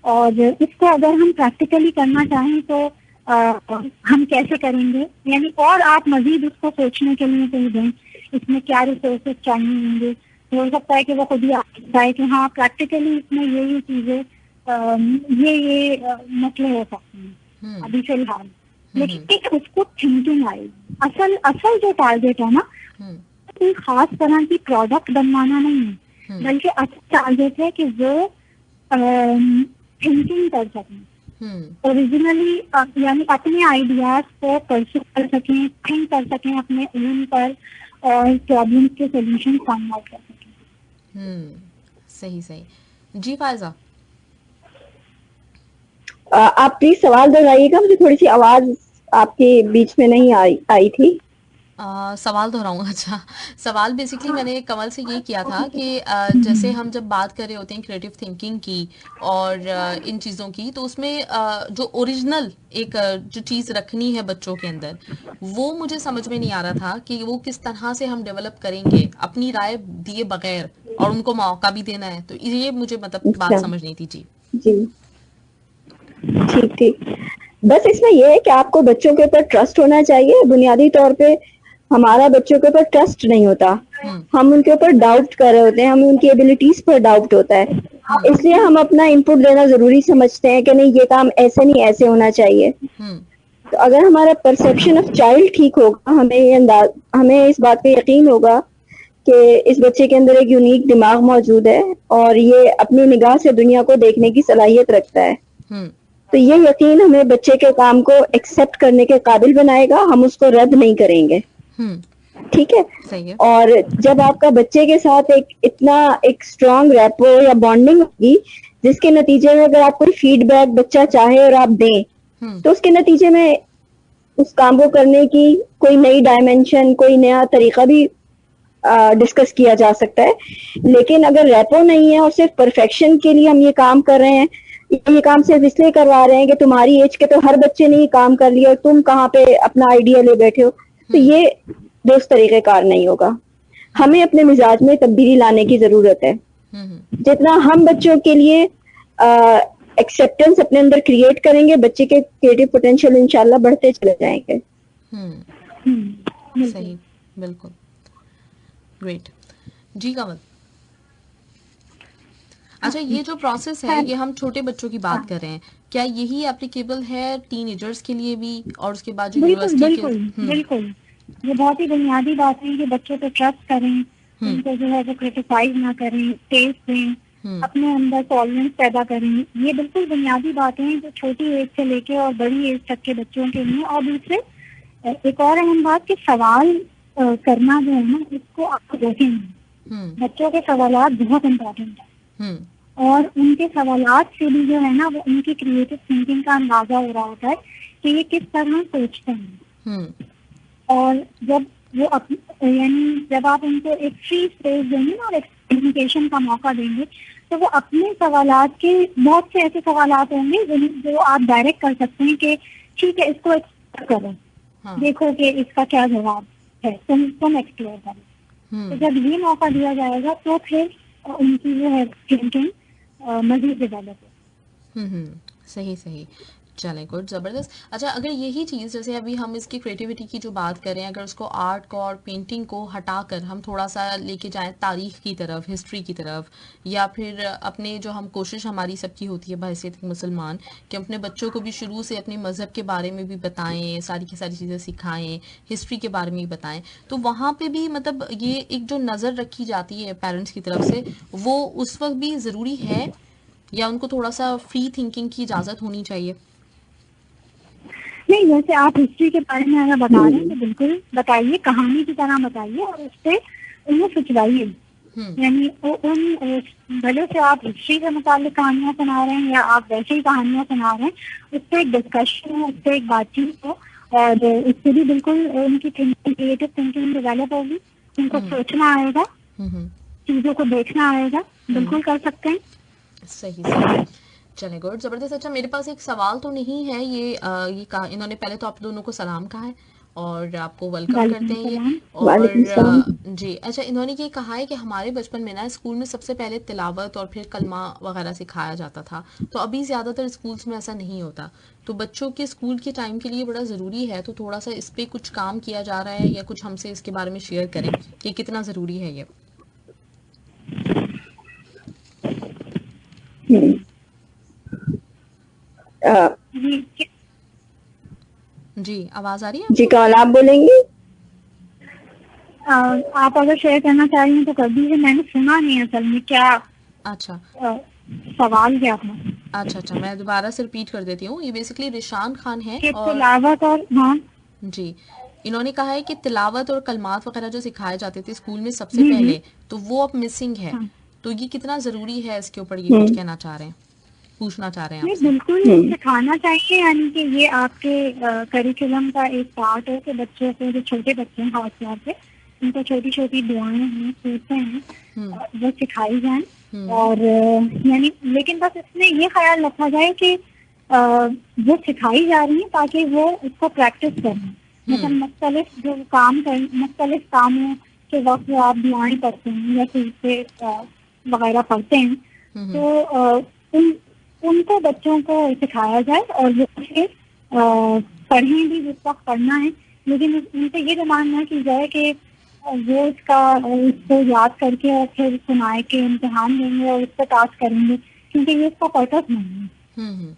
और इसको अगर हम प्रैक्टिकली करना चाहें तो हम कैसे करेंगे, यानी और आप मजीद उसको सोचने के लिए कहीं दें इसमें क्या रिसोर्सेज चाहिए होंगे। हो सकता है कि वो खुद ही बताए कि हाँ प्रैक्टिकली इसमें ये चीजें ये मसले हो सकते हैं अभी फिलहाल, लेकिन एक उसको थिंकिंग आएगी। असल जो टारगेट है ना कोई खास तरह की प्रोडक्ट बनवाना नहीं है, बल्कि असल टारगेट है कि वो थिंकिंग कर सकें ओरिजिनली, यानी अपने आइडियाज को परस्यू कर सकें, थिंक कर सकें अपने ओन पर और प्रॉब्लम्स के सोल्यूशन फाइंड आउट कर सकें। सही सही। जी फायजा, आप प्लीज सवाल दोहराइएगा, मुझे थोड़ी सी आवाज आपके बीच में नहीं आई थी। सवाल दोहराऊंगा। अच्छा, सवाल बेसिकली मैंने कमल से ये किया था कि जैसे हम जब बात कर रहे होते हैं क्रिएटिव थिंकिंग की और इन चीज़ों की, तो उसमें जो ओरिजिनल एक जो चीज़ रखनी है बच्चों के अंदर, वो मुझे समझ में नहीं आ रहा था कि वो किस तरह से हम डेवलप करेंगे अपनी राय दिए बगैर, और उनको मौका भी देना है, तो ये मुझे मतलब बात समझ नहीं थी। जी ठीक, बस इसमें यह है कि आपको बच्चों के ऊपर ट्रस्ट होना चाहिए। बुनियादी तौर पे हमारा बच्चों के ऊपर ट्रस्ट नहीं होता, हम उनके ऊपर डाउट कर रहे होते हैं, हमें उनकी एबिलिटीज पर डाउट होता है, इसलिए हम अपना इनपुट देना जरूरी समझते हैं कि नहीं ये काम ऐसे नहीं ऐसे होना चाहिए। तो अगर हमारा परसेप्शन ऑफ चाइल्ड ठीक होगा, हमें इस बात पे यकीन होगा कि इस बच्चे के अंदर एक यूनिक दिमाग मौजूद है और ये अपनी निगाह से दुनिया को देखने की सलाहियत रखता है, तो ये यकीन हमें बच्चे के काम को एक्सेप्ट करने के काबिल बनाएगा, हम उसको रद्द नहीं करेंगे। ठीक है? सही है। और जब आपका बच्चे के साथ एक स्ट्रॉन्ग रैपो या बॉन्डिंग होगी, जिसके नतीजे में अगर आप कोई फीडबैक बच्चा चाहे और आप दें, तो उसके नतीजे में उस काम को करने की कोई नई डायमेंशन, कोई नया तरीका भी डिस्कस किया जा सकता है। लेकिन अगर रैपो नहीं है और सिर्फ परफेक्शन के लिए हम ये काम कर रहे हैं, ये काम सिर्फ इसलिए करवा रहे हैं कि तुम्हारी एज के तो हर बच्चे ने ये काम कर लिया और तुम कहाँ पे अपना आइडिया ले बैठे हो, तो ये दोस्त तरीकेकार नहीं होगा। हमें अपने मिजाज में तब्दीली लाने की जरूरत है। जितना हम बच्चों के लिए एक्सेप्टेंस अपने अंदर क्रिएट करेंगे, बच्चे के क्रिएटिव पोटेंशियल इंशाल्लाह बढ़ते चले जाएंगे। सही, बिल्कुल, ग्रेट। जी कमल, अच्छा ये जो प्रोसेस है ये हम छोटे बच्चों की बात कर रहे हैं, क्या यही एप्लीकेबल है टीनेजर्स के लिए भी, और उसके बाद जो यूनिवर्सिटी के? बिल्कुल, ये बहुत ही बुनियादी बात है कि बच्चों पे ट्रस्ट करें, उनको जो है वो क्रिटिसाइज ना करें, स्पेस दें, अपने अंदर टॉलरेंस पैदा करें। ये बिल्कुल बुनियादी बातें हैं जो छोटी एज से लेके और बड़ी एज तक के बच्चों के लिए। और दूसरे एक और अहम बात कि सवाल करना जो है ना, इसको आप रोकें। बच्चों के सवालात बहुत इम्पोर्टेंट है और उनके सवालात से भी जो है ना वो उनकी क्रिएटिव थिंकिंग का अंदाजा हो रहा होता है कि ये किस तरह सोचते हैं। और जब वो यानी जब आप उनको एक फ्री स्पेस देंगे ना और एक्सपेरिमेंटेशन का मौका देंगे तो वो अपने सवालात के बहुत से ऐसे सवालात होंगे जो आप डायरेक्ट कर सकते हैं कि ठीक है इसको एक्सप्लोर करो, देखो कि इसका क्या जवाब है, तुम एक्सप्लोर करो। तो जब ये मौका दिया जाएगा तो फिर उनकी जो है थिंकिंग मजीद डेवलप हो। सही सही, चलें गुड, ज़बरदस्त। अच्छा, अगर यही चीज़ जैसे अभी हम इसकी क्रिएटिविटी की जो बात करें, अगर उसको आर्ट को और पेंटिंग को हटाकर हम थोड़ा सा लेके जाएं तारीख़ की तरफ, हिस्ट्री की तरफ, या फिर अपने जो हम कोशिश हमारी सबकी होती है बहैसियत मुसलमान कि हम अपने बच्चों को भी शुरू से अपने मज़हब के बारे में भी बताएं, सारी की सारी चीज़ें सिखाएं, हिस्ट्री के बारे में भी बताएं, तो वहाँ पे भी मतलब ये एक जो नज़र रखी जाती है पेरेंट्स की तरफ से, वो उस वक्त भी ज़रूरी है या उनको थोड़ा सा फ्री थिंकिंग की इजाज़त होनी चाहिए? नहीं, जैसे आप हिस्ट्री के बारे में अगर बता रहे हैं तो बिल्कुल बताइए, कहानी की तरह बताइए और उस पर उन्हें सुचवाइए। यानी उन भले से आप हिस्ट्री से मुतालिक कहानियां सुना रहे हैं या आप वैसे ही कहानियां सुना रहे हैं, उस पर एक डिस्कशन हो, उस पर एक बातचीत हो और उससे भी बिल्कुल उनकी क्रिएटिव थिंकिंग डेवलप होगी, उनको सोचना आएगा, चीजों को देखना आएगा। बिल्कुल कर सकते हैं। सही सही, चले गुड, ज़बरदस्त। अच्छा, मेरे पास एक सवाल तो नहीं है, ये कहा इन्होंने, पहले तो आप दोनों को सलाम कहा है और आपको वेलकम करते हैं ये, और जी अच्छा, इन्होंने ये कहा है कि हमारे बचपन में ना स्कूल में सबसे पहले तिलावत और फिर कलमा वगैरह सिखाया जाता था, तो अभी ज़्यादातर स्कूल्स में ऐसा नहीं होता, तो बच्चों के स्कूल के टाइम के लिए बड़ा ज़रूरी है, तो थोड़ा सा इस पर कुछ काम किया जा रहा है या कुछ हमसे इसके बारे में शेयर करें कि कितना ज़रूरी है ये। जी, आवाज आ रही है? जी, कौन आप बोलेंगे? आप अगर शेयर करना चाह रही हैं तो कर दीजिए, मैंने सुना नहीं असल में क्या। अच्छा, सवाल क्या था? अच्छा, मैं दोबारा से रिपीट कर देती हूँ। ये बेसिकली रिशान खान है और तिलावत और जी, इन्होंने कहा है कि तिलावत और कलमात वगैरह जो सिखाए जाते थे स्कूल में सबसे पहले, तो वो अब मिसिंग है, तो ये कितना जरूरी है, इसके ऊपर ये कुछ कहना चाह रहे हैं, पूछना चाह रहे हैं आपसे? बिल्कुल सिखाना चाहिए, यानी कि ये आपके करिकुलम का एक पार्ट है कि बच्चों को, जो छोटे बच्चे हैं खास तौर पे, उनको छोटी छोटी दुआएं हैं, सूरतें हैं, वो सिखाई जाएं। और यानी लेकिन बस इसमें ये ख्याल रखा जाए कि वो सिखाई जा रही है ताकि वो इसको प्रैक्टिस करें। मतलब मुख्तलिफ मुख्तलिफ कामों के वक्त वो आप दुआएं पढ़ते हैं या सूरतें वगैरह पढ़ते हैं, तो उनको बच्चों को सिखाया जाए और वो फिर पढ़ें भी जिस वक्त पढ़ना है, लेकिन उनसे ये डिमांड ना की जाए कि वो इसको याद करके और फिर सुनाए के इम्तिहान देंगे और इस पर टास्क करेंगे, क्योंकि ये इसका पर्पस नहीं है।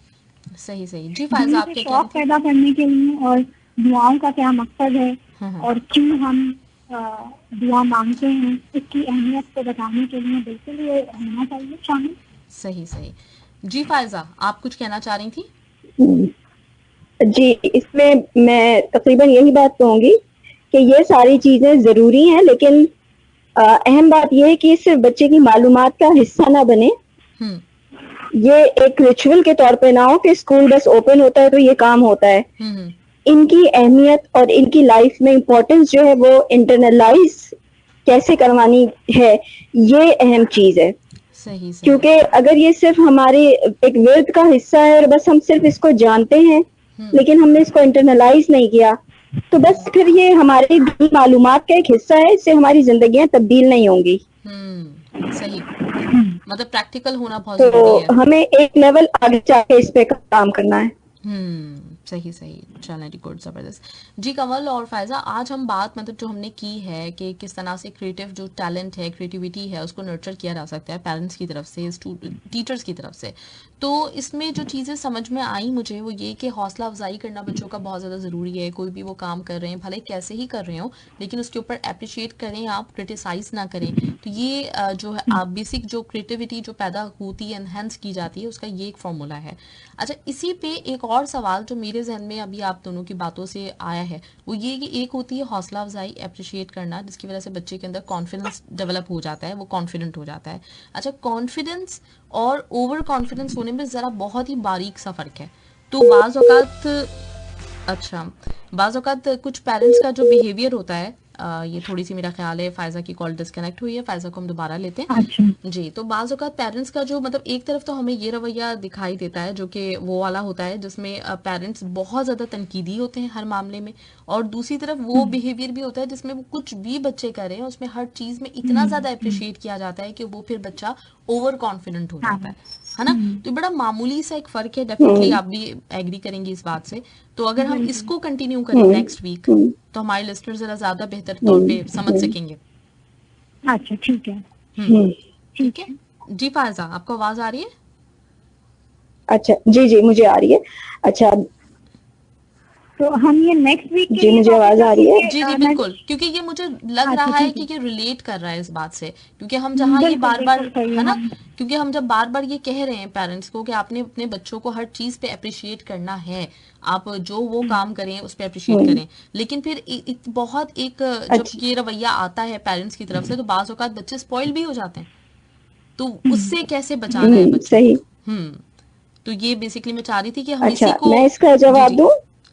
सही सही। जी फायजा, आपके शौक पैदा करने के लिए और दुआओं का क्या मकसद है और क्यों हम दुआ मांगते हैं, इसकी अहमियत को बताने के लिए बिल्कुल ये होना चाहिए शामिल। सही सही। जी फायजा, आप कुछ कहना चाह रही थी? जी, इसमें मैं तकरीबन यही बात कहूंगी कि ये सारी चीजें जरूरी हैं, लेकिन अहम बात यह है कि सिर्फ बच्चे की मालूमात का हिस्सा ना बने, ये एक रिचुअल के तौर पे ना हो कि स्कूल बस ओपन होता है तो ये काम होता है। इनकी अहमियत और इनकी लाइफ में इम्पोर्टेंस जो है वो इंटरनलाइज कैसे करवानी है, ये अहम चीज है। सही। क्योंकि अगर ये सिर्फ हमारे एक विर्द का हिस्सा है और बस हम सिर्फ इसको जानते हैं लेकिन हमने इसको इंटरनलाइज नहीं किया, तो बस फिर ये हमारी मालूमात का एक हिस्सा है, इससे हमारी जिंदगियां तब्दील नहीं होंगी। सही, मतलब प्रैक्टिकल होना बहुत जरूरी है। तो हमें एक लेवल आगे जाके इस पे काम करना है। सही सही, चलना गुड, ज़बरदस्त। जी कमल और फायजा, आज हम बात मतलब जो हमने की है कि किस तरह से क्रिएटिव जो टैलेंट है, क्रिएटिविटी है, उसको नर्चर किया जा सकता है पेरेंट्स की तरफ से, टीचर्स की तरफ से। तो इसमें जो चीज़ें समझ में आई मुझे वो ये कि हौसला अफजाई करना बच्चों का बहुत ज़्यादा ज़रूरी है। कोई भी वो काम कर रहे हैं भले कैसे ही कर रहे हो, लेकिन उसके ऊपर अप्रिशिएट करें, आप क्रिटिसाइज़ ना करें। तो ये जो है आप बेसिक जो क्रिएटिविटी जो पैदा होती है, एनहेंस की जाती है, उसका ये एक फॉर्मूला है। अच्छा, इसी पे एक और सवाल जो मेरे जहन में अभी आप दोनों की बातों से आया है वो ये कि एक होती है हौसला अफजाई, अप्रिशिएट करना, जिसकी वजह से बच्चे के अंदर कॉन्फिडेंस डेवलप हो जाता है, वो कॉन्फिडेंट हो जाता है। अच्छा, कॉन्फिडेंस और ओवर कॉन्फिडेंस होने में ज़रा बहुत ही बारीक सा फ़र्क है। तो बाज़ औक़ात बाज़ औक़ात कुछ पेरेंट्स का जो बिहेवियर होता है, ये थोड़ी सी मेरा ख्याल है फ़ायज़ा की कॉल डिस्कनेक्ट हुई है, फ़ायज़ा को हम दोबारा लेते हैं। अच्छा। जी, तो बाज़ औक़ात पेरेंट्स का जो मतलब एक तरफ तो हमें ये रवैया दिखाई देता है जो कि वो वाला होता है जिसमें पेरेंट्स बहुत ज़्यादा तनकीदी होते हैं हर मामले में, और दूसरी तरफ वो बिहेवियर भी होता है जिसमें वो कुछ भी बच्चे कर रहे हैं उसमें हर चीज़ में इतना ज़्यादा अप्रिशिएट किया जाता है कि वो फिर बच्चा ओवर कॉन्फिडेंट हो जाता है ना? तो बड़ा मामूली सा एक फ़र्क है, डेफिनेटली आप भी एग्री करेंगी इस बात से। तो अगर हम इसको कंटिन्यू करें नेक्स्ट वीक तो हमारे लिस्टनर ज़रा ज़्यादा बेहतर तौर पे समझ सकेंगे। अच्छा, ठीक है। ठीक है जी। फ़ायज़ा, आपको आवाज़ आ रही है? अच्छा, जी मुझे आ रही है। अच्छा, तो हम ये नेक्स्ट वीक जी मुझे आवाज आ रही है। जी बिल्कुल, क्योंकि ये मुझे लग रहा है कि ये रिलेट कर रहा है इस बात से, क्योंकि हम जहाँ ये बार बार है ना, क्योंकि हम जब बार बार ये कह रहे हैं पेरेंट्स को कि आपने अपने बच्चों को हर चीज पे अप्रिशिएट करना है, आप जो वो काम करें उस पे अप्रिशिएट करें, लेकिन फिर बहुत एक जब ये रवैया आता है पेरेंट्स की तरफ से तो बाज़ औक़ात बच्चे स्पॉइल भी हो जाते हैं। तो उससे कैसे बचाना है बच्चों सही। तो ये बेसिकली मैं चाह रही थी कि हम अच्छा, इसी को मैं इसका जवाब दूं?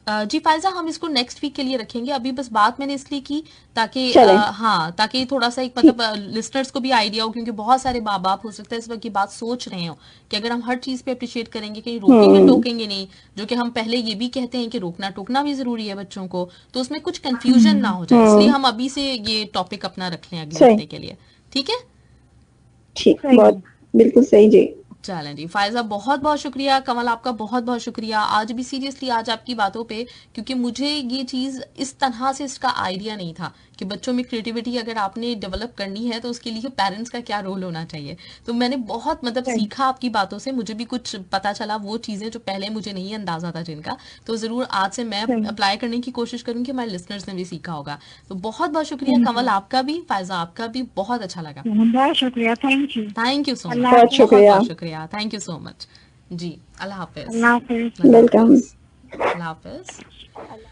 जी फ़ायज़ा, हम इसको नेक्स्ट वीक के लिए रखेंगे। अभी बस बात मैंने इसलिए की ताकि हाँ, ताकि थोड़ा सा एक मतलब लिसनर्स को भी आइडिया हो, क्योंकि बहुत सारे माँ बाप हो सकता है इस वक्त की बात सोच रहे हो कि अगर हम हर चीज़ पे अप्रिशिएट करेंगे कहीं रोकेंगे टोकेंगे नहीं, जो कि हम पहले ये भी कहते हैं कि रोकना टोकना भी ज़रूरी है बच्चों को, तो उसमें कुछ कन्फ्यूजन ना हो जाए, इसलिए हम अभी से ये टॉपिक अपना रख लें अगले हफ्ते के लिए। ठीक है? ठीक, बहुत बिल्कुल सही जी। चलें जी। फ़ायज़ा, बहुत बहुत शुक्रिया। कमल, आपका बहुत बहुत शुक्रिया। आज भी सीरियसली आज आपकी बातों पे, क्योंकि मुझे ये चीज़ इस तरह से इसका आइडिया नहीं था कि बच्चों में क्रिएटिविटी अगर आपने डेवलप करनी है तो उसके लिए पेरेंट्स का क्या रोल होना चाहिए। तो मैंने बहुत मतलब सीखा आपकी बातों से, मुझे भी कुछ पता चला वो चीज़ें जो पहले मुझे नहीं अंदाज़ा था जिनका। तो ज़रूर आज से मैं अप्लाई करने की कोशिश करूँगी, हमारे लिसनर्स ने भी सीखा होगा। तो बहुत बहुत शुक्रिया कमल आपका भी, फ़ायज़ा आपका भी, बहुत अच्छा लगा। बहुत शुक्रिया, thank you. Thank you so much, बहुत शुक्रिया, थैंक यू सो मच जी। अल्लाह हाफ़िज़। वेलकम। अल्लाह हाफ़िज़।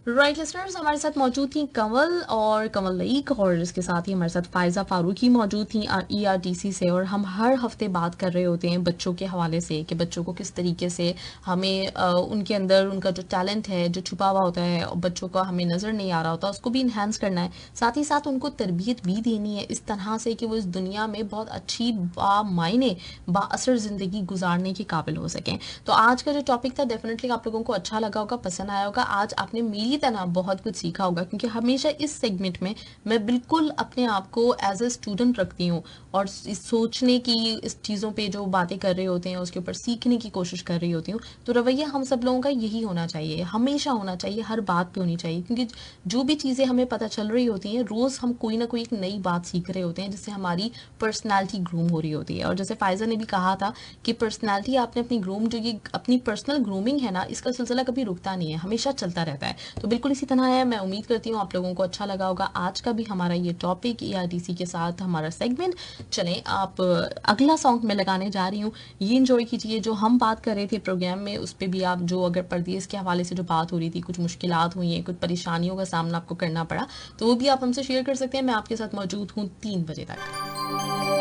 राइट लिसनर्स, हमारे साथ मौजूद थी कंवल और कंवल लईक, और इसके साथ ही हमारे साथ फ़ायज़ा फ़ारूकी मौजूद थी ERDC से, और हम हर हफ्ते बात कर रहे होते हैं बच्चों के हवाले से कि बच्चों को किस तरीके से हमें उनके अंदर उनका जो टैलेंट है जो छुपा हुआ होता है और बच्चों का हमें नज़र नहीं आ रहा होता, उसको भी इन्हांस करना है, साथ ही साथ उनको तरबियत भी देनी है इस तरह से कि वो इस दुनिया में बहुत अच्छी बामायने बाअसर ज़िंदगी गुजारने के काबिल हो सकें। तो आज का जो टॉपिक था डेफिनेटली आप लोगों को अच्छा लगा होगा, पसंद आया होगा। आज आपने मेरी तरह बहुत कुछ सीखा होगा, क्योंकि हमेशा इस सेगमेंट में मैं बिल्कुल अपने आप को एज ए स्टूडेंट रखती हूँ और सोचने की, इस चीज़ों पे जो बातें कर रहे होते हैं उसके ऊपर सीखने की कोशिश कर रही होती हूँ। तो रवैया हम सब लोगों का यही होना चाहिए, हमेशा होना चाहिए, हर बात पे होनी चाहिए, क्योंकि जो भी चीज़ें हमें पता चल रही होती हैं रोज़ हम कोई ना कोई एक नई बात सीख रहे होते हैं जिससे हमारी पर्सनैलिटी ग्रूम हो रही होती है। और जैसे फ़ायज़ा ने भी कहा था कि पर्सनैलिटी आपने अपनी ग्रूम, जो ये अपनी पर्सनल ग्रूमिंग है ना, इसका सिलसिला कभी रुकता नहीं है, हमेशा चलता रहता है। तो बिल्कुल इसी तरह है, मैं उम्मीद करती हूँ आप लोगों को अच्छा लगा होगा आज का भी हमारा ये टॉपिक ERDC के साथ हमारा सेगमेंट। चलें, आप अगला सॉन्ग मैं लगाने जा रही हूँ, ये इंजॉय कीजिए। जो हम बात कर रहे थे प्रोग्राम में उस पर भी आप, जो अगर परदेश के हवाले से जो बात हो रही थी, कुछ मुश्किलात हुई हैं, कुछ परेशानियों का सामना आपको करना पड़ा, तो वो भी आप हमसे शेयर कर सकते हैं। मैं आपके साथ मौजूद हूँ 3 बजे तक।